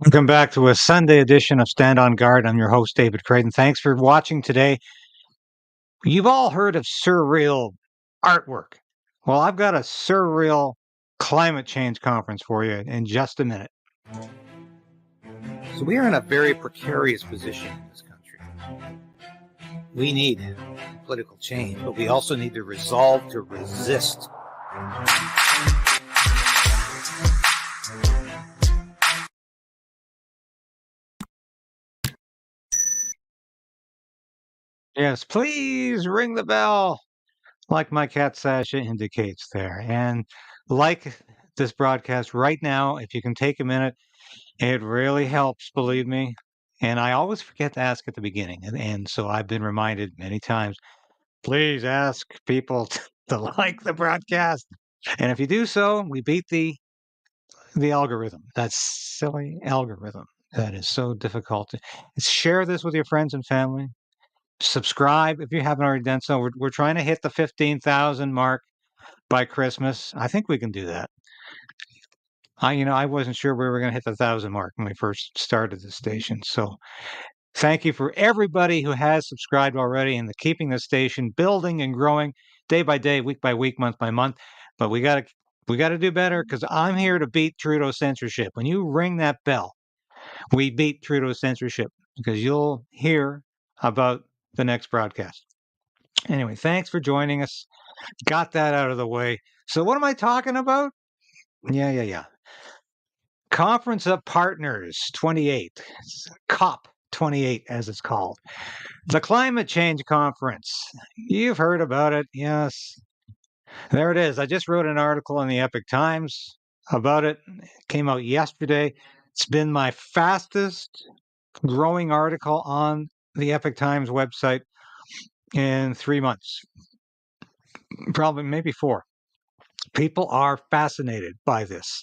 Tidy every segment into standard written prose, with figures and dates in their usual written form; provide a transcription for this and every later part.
Welcome back to a Sunday edition of Stand on Guard. I'm your host, David Crayden. Thanks for watching today. You've all heard of surreal artwork. Well, I've got a surreal climate change conference for you in just a minute. So we are in a very precarious position in this country. We need political change, but we also need the resolve to resist. Yes, please ring the bell, like my cat Sasha indicates there. And like this broadcast right now, if you can take a minute, it really helps, believe me. And I always forget to ask at the beginning. And so I've been reminded many times, please ask people to like the broadcast. And if you do so, we beat the algorithm. That silly algorithm that is so difficult. Share this with your friends and family. Subscribe if you haven't already done so. We're trying to hit the 15,000 mark by Christmas. I think we can do that. I wasn't sure we were going to hit the 1,000 mark when we first started the station. So thank you for everybody who has subscribed already and keeping the station building and growing day by day, week by week, month by month. But we got to do better because I'm here to beat Trudeau censorship. When you ring that bell, we beat Trudeau censorship because you'll hear about the next broadcast. Anyway, thanks for joining us. Got that out of the way. So what am I talking about? Yeah. Conference of Partners 28, COP28 as it's called. The Climate Change Conference. You've heard about it, yes. There it is. I just wrote an article in the Epic Times about it. It came out yesterday. It's been my fastest growing article on the Epic Times website in 3 months, probably maybe 4. People are fascinated by this.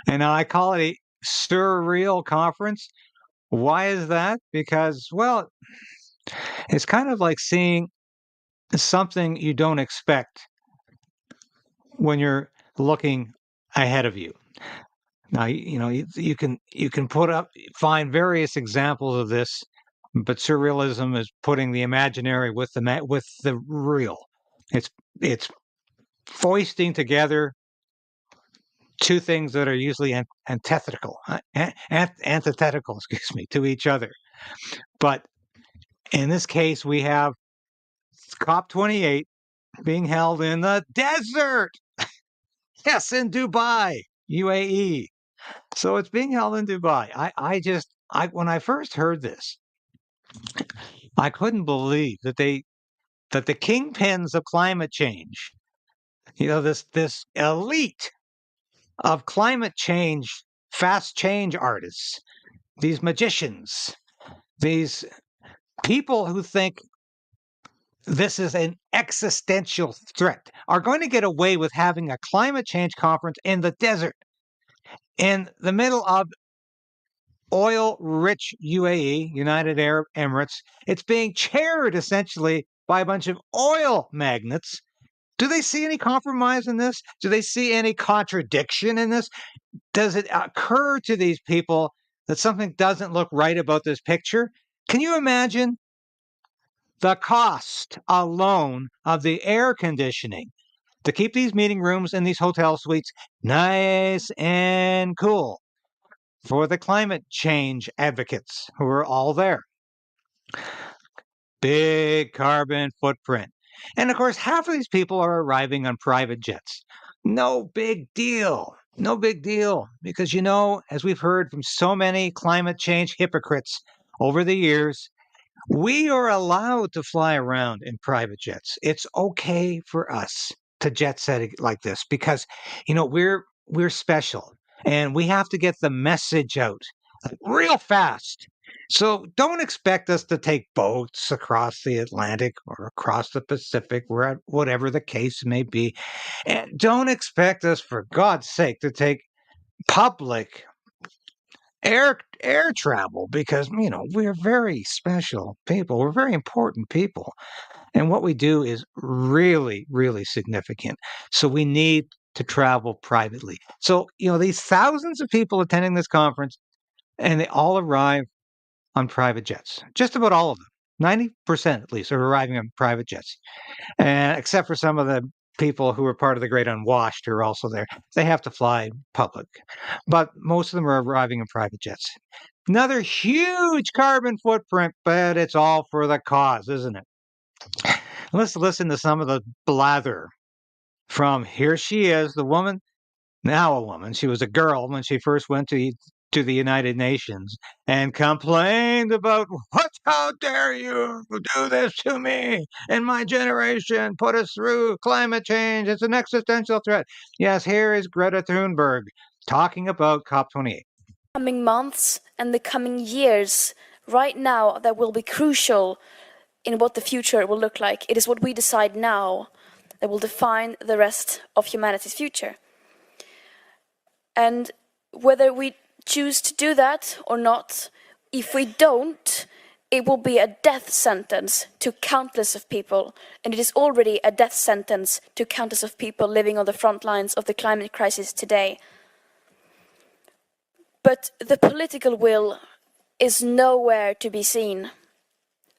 And I call it a surreal conference. Why is that? Because, well, it's kind of like seeing something you don't expect when you're looking ahead of you. Now, you can find various examples of this, but surrealism is putting the imaginary with the real. It's foisting together two things that are usually antithetical, excuse me, to each other. But in this case, we have COP28 being held in the desert. Yes, in Dubai, UAE. So it's being held in Dubai. When I first heard this, I couldn't believe that the kingpins of climate change, this elite of climate change, fast change artists, these magicians, these people who think this is an existential threat, are going to get away with having a climate change conference in the desert, in the middle of oil-rich UAE, United Arab Emirates. It's being chaired essentially by a bunch of oil magnates. Do they see any compromise in this? Do they see any contradiction in this? Does it occur to these people that something doesn't look right about this picture? Can you imagine the cost alone of the air conditioning to keep these meeting rooms and these hotel suites nice and cool for the climate change advocates who are all there? Big carbon footprint. And of course, half of these people are arriving on private jets. No big deal. No big deal. Because, as we've heard from so many climate change hypocrites over the years, we are allowed to fly around in private jets. It's okay for us to jet set like this because, we're special and we have to get the message out real fast. So don't expect us to take boats across the Atlantic or across the Pacific, whatever the case may be. And don't expect us, for God's sake, to take public air travel because we're very special people. We're very important people. And what we do is really, really significant. So we need to travel privately. So, these thousands of people attending this conference, And they all arrive on private jets. Just about all of them. 90% at least are arriving on private jets. And except for some of the people who are part of the Great Unwashed who are also there. They have to fly public. But most of them are arriving in private jets. Another huge carbon footprint, but it's all for the cause, isn't it? Let's listen to some of the blather from here she is, the woman, now a woman. She was a girl when she first went to the United Nations and complained about how dare you do this to me and my generation, put us through climate change. It's an existential threat. Yes, here is Greta Thunberg talking about COP28. Coming months and the coming years, right now, that will be crucial in what the future will look like. It is what we decide now that will define the rest of humanity's future. And whether we choose to do that or not, if we don't, it will be a death sentence to countless of people, and it is already a death sentence to countless of people living on the front lines of the climate crisis today. But the political will is nowhere to be seen.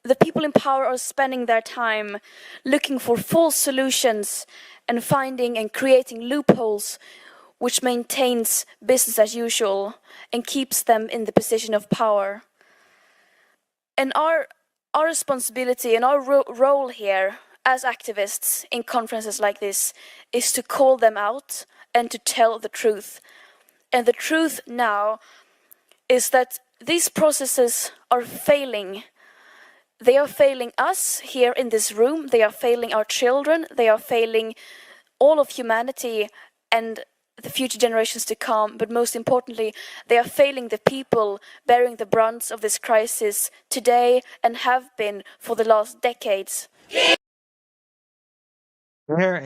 The people in power are spending their time looking for false solutions and finding and creating loopholes which maintains business as usual and keeps them in the position of power. And our responsibility and our role here as activists in conferences like this is to call them out and to tell the truth. And the truth now is that these processes are failing. They are failing us here in this room, they are failing our children, they are failing all of humanity and the future generations to come, but most importantly, they are failing the people bearing the brunt of this crisis today and have been for the last decades. Here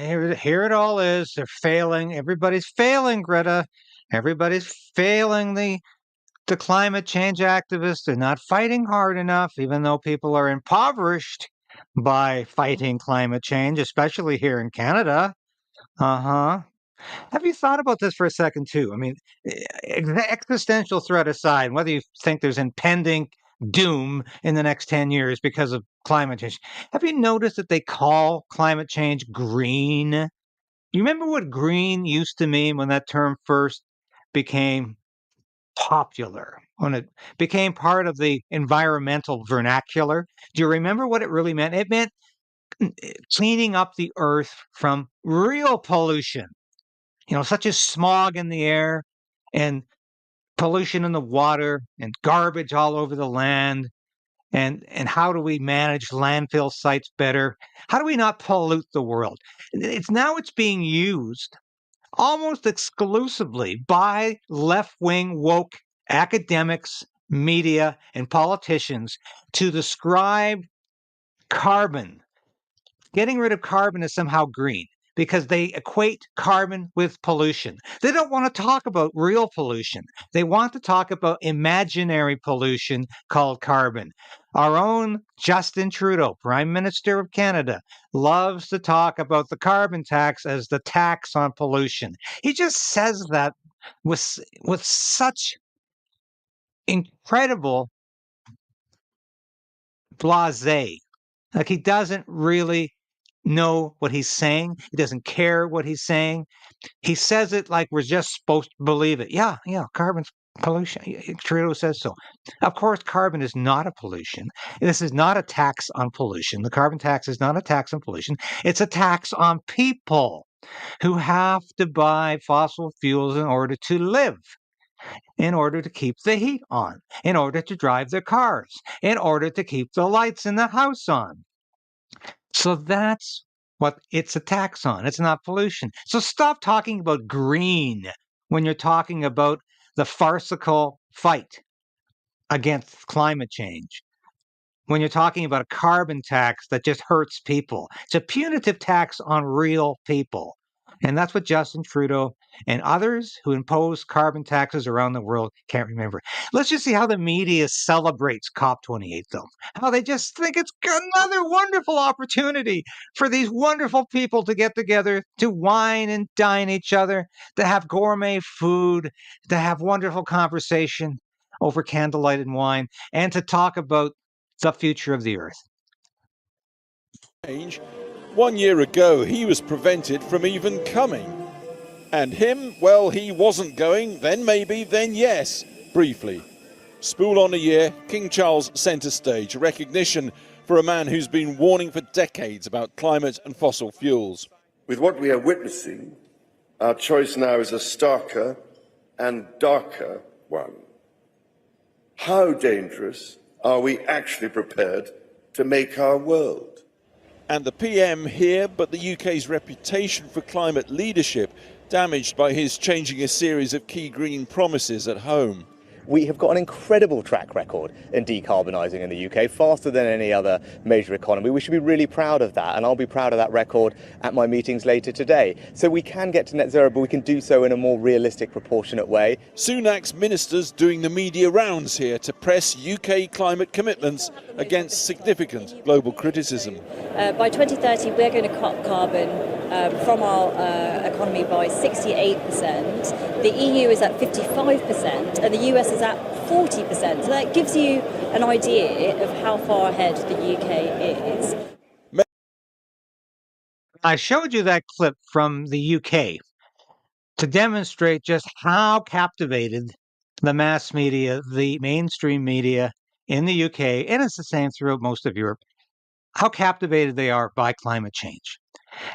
it all is. They're failing. Everybody's failing, Greta. Everybody's failing the climate change activists. They're not fighting hard enough, even though people are impoverished by fighting climate change, especially here in Canada. Uh-huh. Have you thought about this for a second, too? I mean, the existential threat aside, whether you think there's impending doom in the next 10 years because of climate change, have you noticed that they call climate change green? You remember what green used to mean when that term first became popular, when it became part of the environmental vernacular? Do you remember what it really meant? It meant cleaning up the earth from real pollution, such as smog in the air and pollution in the water and garbage all over the land. And how do we manage landfill sites better? How do we not pollute the world? It's being used almost exclusively by left-wing woke academics, media, and politicians to describe carbon. Getting rid of carbon is somehow green because they equate carbon with pollution. They don't want to talk about real pollution. They want to talk about imaginary pollution called carbon. Our own Justin Trudeau, Prime Minister of Canada, loves to talk about the carbon tax as the tax on pollution. He just says that with such incredible blasé. Like he doesn't really know what he's saying. He doesn't care what he's saying. He says it like we're just supposed to believe it. Yeah, carbon's pollution. Trudeau says so. Of course, carbon is not a pollution. This is not a tax on pollution. The carbon tax is not a tax on pollution. It's a tax on people who have to buy fossil fuels in order to live, in order to keep the heat on, in order to drive their cars, in order to keep the lights in the house on. So that's what it's a tax on. It's not pollution. So stop talking about green when you're talking about the farcical fight against climate change. When you're talking about a carbon tax that just hurts people, it's a punitive tax on real people. And that's what Justin Trudeau and others who impose carbon taxes around the world can't remember. Let's just see how the media celebrates COP28, though. How they just think it's another wonderful opportunity for these wonderful people to get together, to wine and dine each other, to have gourmet food, to have wonderful conversation. over candlelight and wine and to talk about the future of the earth. 1 year ago, he was prevented from even coming. And him, well, he wasn't going, then maybe, then yes, briefly. Spool on a year, King Charles centre stage, a recognition for a man who's been warning for decades about climate and fossil fuels. With what we are witnessing, our choice now is a starker and darker one. How dangerous are we actually prepared to make our world? And the PM here, but the UK's reputation for climate leadership damaged by his changing a series of key green promises at home. We have got an incredible track record in decarbonising in the UK, faster than any other major economy. We should be really proud of that, and I'll be proud of that record at my meetings later today. So we can get to net zero, but we can do so in a more realistic, proportionate way. Sunak's ministers doing the media rounds here to press UK climate commitments against significant global criticism. By 2030, we're going to cut carbon from our economy by 68%. The EU is at 55%, and the US is at 40%. So that gives you an idea of how far ahead the UK is. I showed you that clip from the UK to demonstrate just how captivated the mass media, the mainstream media in the UK, and it's the same throughout most of Europe, how captivated they are by climate change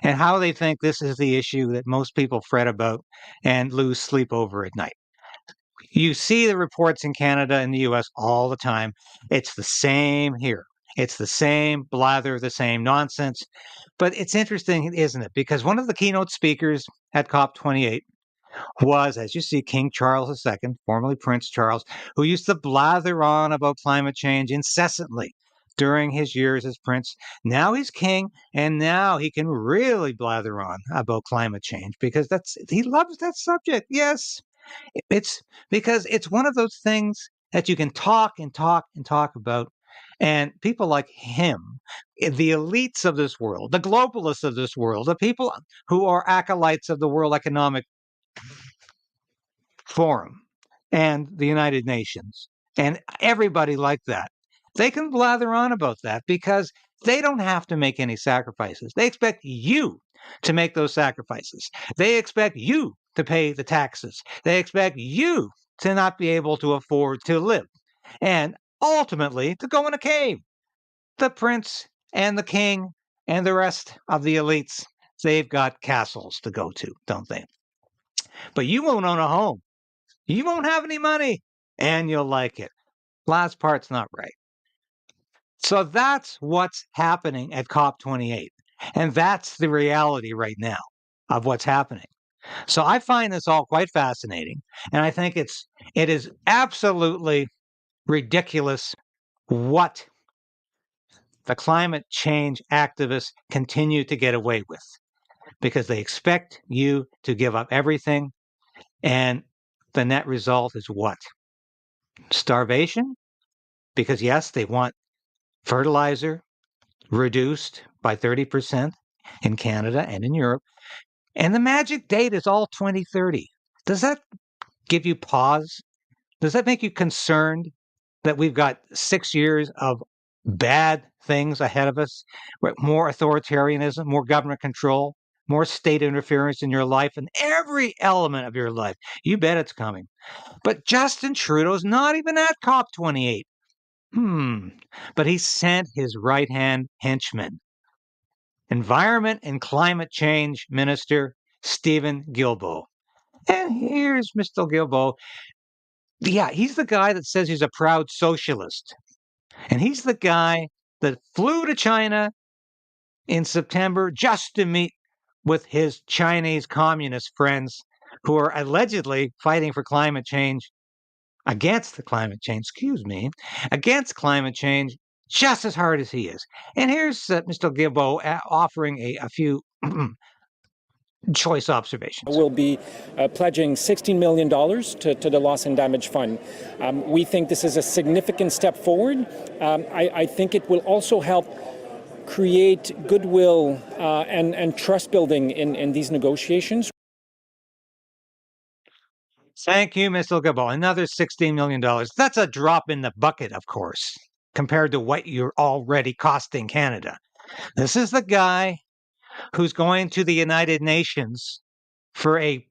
and how they think this is the issue that most people fret about and lose sleep over at night. You see the reports in Canada and the US all the time. It's the same here. It's the same blather, the same nonsense. But it's interesting, isn't it? Because one of the keynote speakers at COP28 was, as you see, King Charles II, formerly Prince Charles, who used to blather on about climate change incessantly during his years as prince. Now he's king, and now he can really blather on about climate change because he loves that subject. Yes, it's because it's one of those things that you can talk and talk and talk about. And people like him, the elites of this world, the globalists of this world, the people who are acolytes of the World Economic Forum and the United Nations, and everybody like that, they can blather on about that because they don't have to make any sacrifices. They expect you to make those sacrifices. They expect you to pay the taxes. They expect you to not be able to afford to live and ultimately to go in a cave. The prince and the king and the rest of the elites, they've got castles to go to, don't they? But you won't own a home. You won't have any money, and you'll like it. Last part's not right. So that's what's happening at COP28. And that's the reality right now of what's happening. So I find this all quite fascinating. And I think it is absolutely ridiculous what the climate change activists continue to get away with because they expect you to give up everything. And the net result is what? Starvation? Because yes, they want fertilizer reduced by 30% in Canada and in Europe. And the magic date is all 2030. Does that give you pause? Does that make you concerned that we've got 6 years of bad things ahead of us? More authoritarianism, more government control, more state interference in your life and every element of your life. You bet it's coming. But Justin Trudeau's not even at COP28. But he sent his right-hand henchman, Environment and Climate Change Minister Stephen Guilbeault. And here's Mr. Guilbeault. Yeah, he's the guy that says he's a proud socialist. And he's the guy that flew to China in September just to meet with his Chinese communist friends who are allegedly fighting for climate change, against climate change just as hard as he is. And here's Mr. Guilbeault offering a few choice observations. We'll be pledging $16 million to the Loss and Damage Fund. We think this is a significant step forward. I think it will also help create goodwill and trust building in these negotiations. Thank you, Mr. Gabo. Another $16 million. That's a drop in the bucket, of course, compared to what you're already costing Canada. This is the guy who's going to the United Nations for a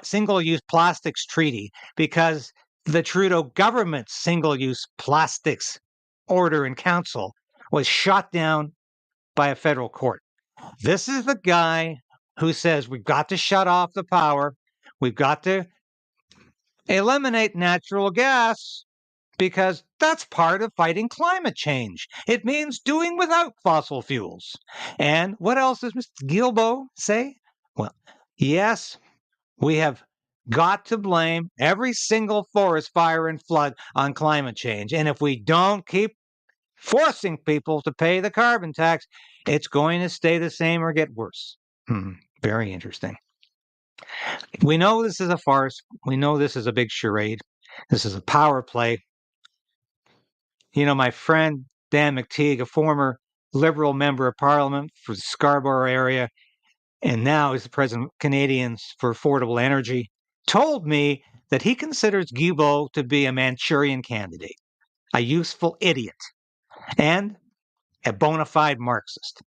single-use plastics treaty because the Trudeau government's single-use plastics order in council was shot down by a federal court. This is the guy who says we've got to shut off the power, we've got to eliminate natural gas because that's part of fighting climate change. It means doing without fossil fuels. And what else does Mr. Guilbeault say? Well, yes, we have got to blame every single forest fire and flood on climate change. And if we don't keep forcing people to pay the carbon tax, it's going to stay the same or get worse. Very interesting. We know this is a farce. We know this is a big charade. This is a power play. You know, my friend Dan McTeague, a former Liberal member of Parliament for the Scarborough area, and now is the president of Canadians for Affordable Energy, told me that he considers Guilbeault to be a Manchurian candidate, a useful idiot, and a bona fide Marxist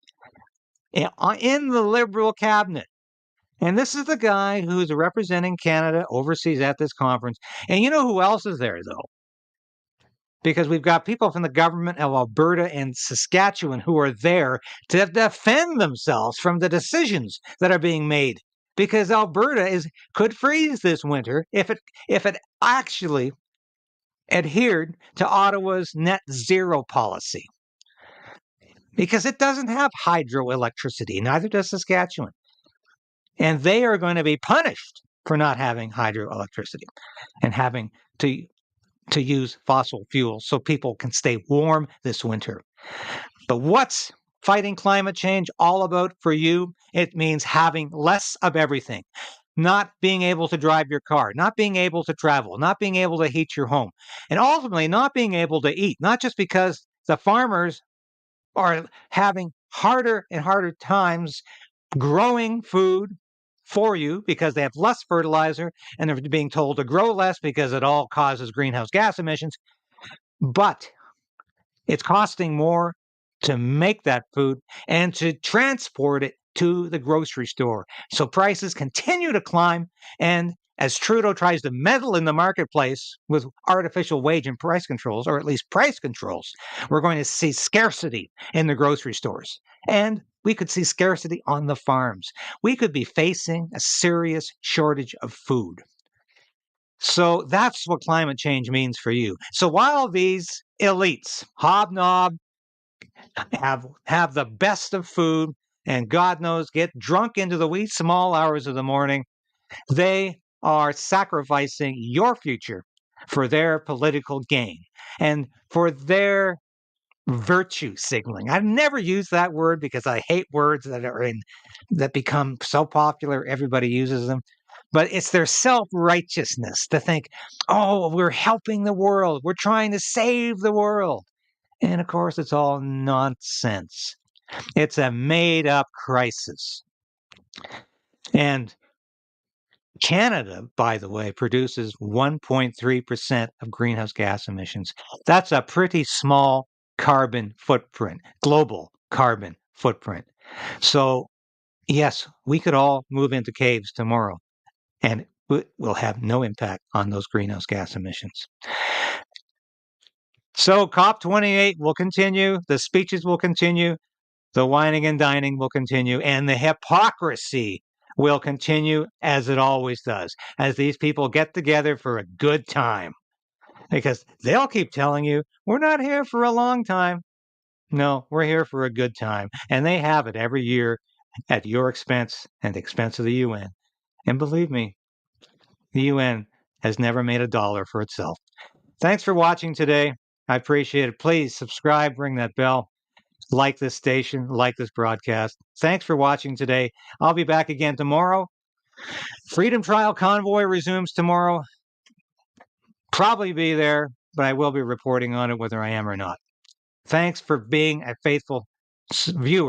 in the Liberal cabinet. And this is the guy who's representing Canada overseas at this conference. And you know who else is there, though? Because we've got people from the government of Alberta and Saskatchewan who are there to defend themselves from the decisions that are being made. Because Alberta could freeze this winter if it actually adhered to Ottawa's net zero policy. Because it doesn't have hydroelectricity, neither does Saskatchewan. And they are going to be punished for not having hydroelectricity and having to use fossil fuels so people can stay warm this winter. But what's fighting climate change all about for you? It means having less of everything. Not being able to drive your car, not being able to travel, not being able to heat your home, and ultimately not being able to eat, not just because the farmers are having harder and harder times growing food for you because they have less fertilizer and they're being told to grow less because it all causes greenhouse gas emissions. But it's costing more to make that food and to transport it to the grocery store. So prices continue to climb. And as Trudeau tries to meddle in the marketplace with artificial wage and price controls, or at least price controls, we're going to see scarcity in the grocery stores. And we could see scarcity on the farms. We could be facing a serious shortage of food. So that's what climate change means for you. So while these elites hobnob, have the best of food, and God knows, get drunk into the wee small hours of the morning, they are sacrificing your future for their political gain and for their virtue signaling. I've never used that word because I hate words that become so popular, everybody uses them. But it's their self-righteousness to think, oh, we're helping the world. We're trying to save the world. And of course, it's all nonsense. It's a made-up crisis. And Canada, by the way, produces 1.3% of greenhouse gas emissions. That's a pretty small carbon footprint, global carbon footprint. So, yes, we could all move into caves tomorrow, and it will have no impact on those greenhouse gas emissions. So COP28 will continue, the speeches will continue, the whining and dining will continue, and the hypocrisy will continue as it always does, as these people get together for a good time. Because they'll keep telling you, we're not here for a long time. No, we're here for a good time. And they have it every year at your expense and the expense of the UN. And believe me, the UN has never made a dollar for itself. Thanks for watching today. I appreciate it. Please subscribe, ring that bell, like this station, like this broadcast. Thanks for watching today. I'll be back again tomorrow. Freedom Trial Convoy resumes tomorrow. Probably be there, but I will be reporting on it whether I am or not. Thanks for being a faithful viewer.